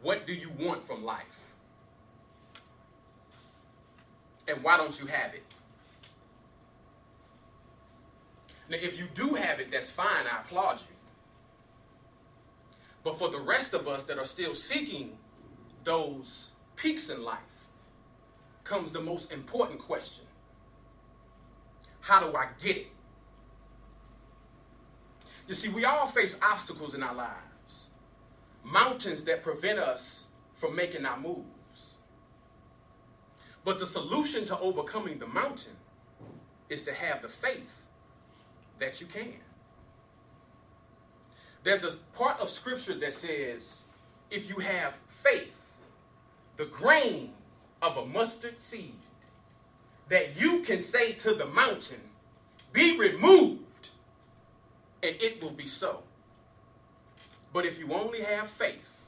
What do you want from life? And why don't you have it? Now, if you do have it, that's fine. I applaud you. But for the rest of us that are still seeking those peaks in life, comes the most important question. How do I get it? You see, we all face obstacles in our lives. Mountains that prevent us from making our moves. But the solution to overcoming the mountain is to have the faith that you can. There's a part of scripture that says, if you have faith, the grain of a mustard seed, that you can say to the mountain, be removed, and it will be so. But if you only have faith,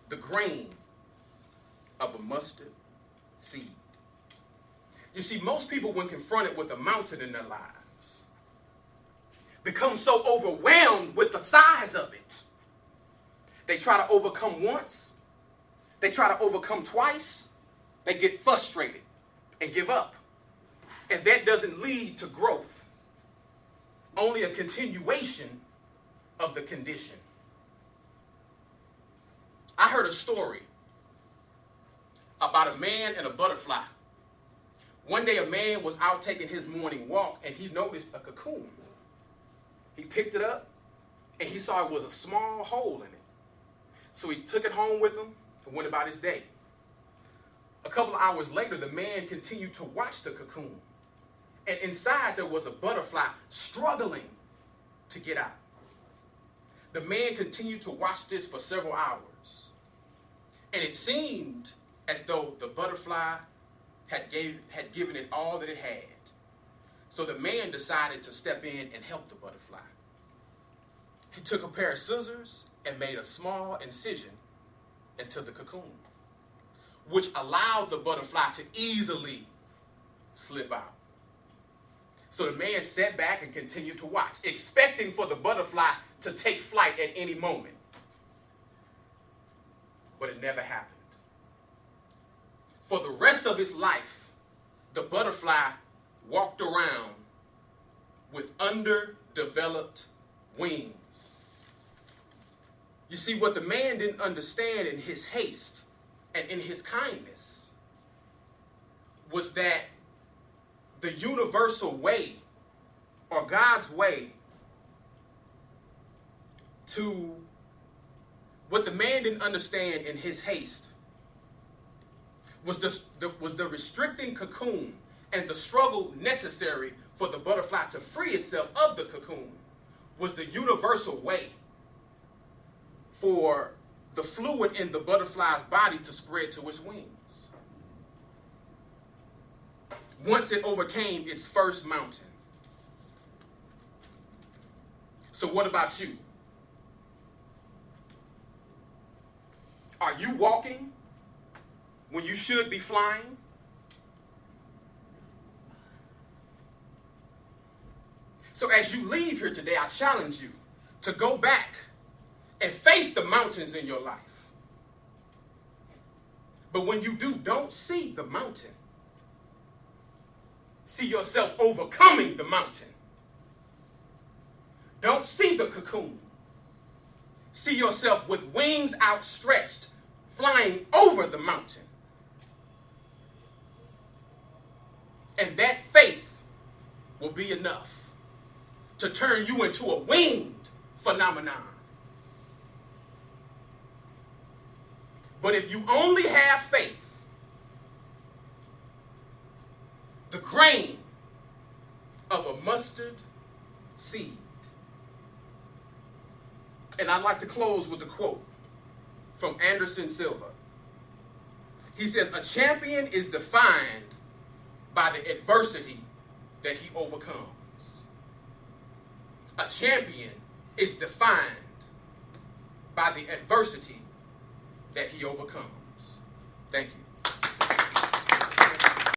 the grain of a mustard seed. You see, most people, when confronted with a mountain in their lives, become so overwhelmed with the size of it. They try to overcome once. They try to overcome twice. They get frustrated and give up. And that doesn't lead to growth. Only a continuation of the condition. I heard a story about a man and a butterfly. One day a man was out taking his morning walk and he noticed a cocoon. He picked it up and he saw it was a small hole in it. So he took it home with him and went about his day. A couple of hours later, the man continued to watch the cocoon. And inside there was a butterfly struggling to get out. The man continued to watch this for several hours. And it seemed as though the butterfly had given it all that it had. So the man decided to step in and help the butterfly. He took a pair of scissors and made a small incision into the cocoon, which allowed the butterfly to easily slip out. So the man sat back and continued to watch, expecting for the butterfly to take flight at any moment. But it never happened. For the rest of his life, the butterfly walked around with underdeveloped wings. You see, what the man didn't understand in his haste and in his kindness was that the universal way, or God's way, to what the man didn't understand in his haste was the restricting cocoon and the struggle necessary for the butterfly to free itself of the cocoon was the universal way for the fluid in the butterfly's body to spread to its wings. Once it overcame its first mountain. So what about you? Are you walking when you should be flying? So as you leave here today, I challenge you to go back and face the mountains in your life. But when you do, don't see the mountain. See yourself overcoming the mountain. Don't see the cocoon. See yourself with wings outstretched, flying over the mountain. And that faith will be enough to turn you into a winged phenomenon. But if you only have faith, the grain of a mustard seed. And I'd like to close with a quote from Anderson Silva. He says, "A champion is defined by the adversity that he overcomes." A champion is defined by the adversity that he overcomes. Thank you.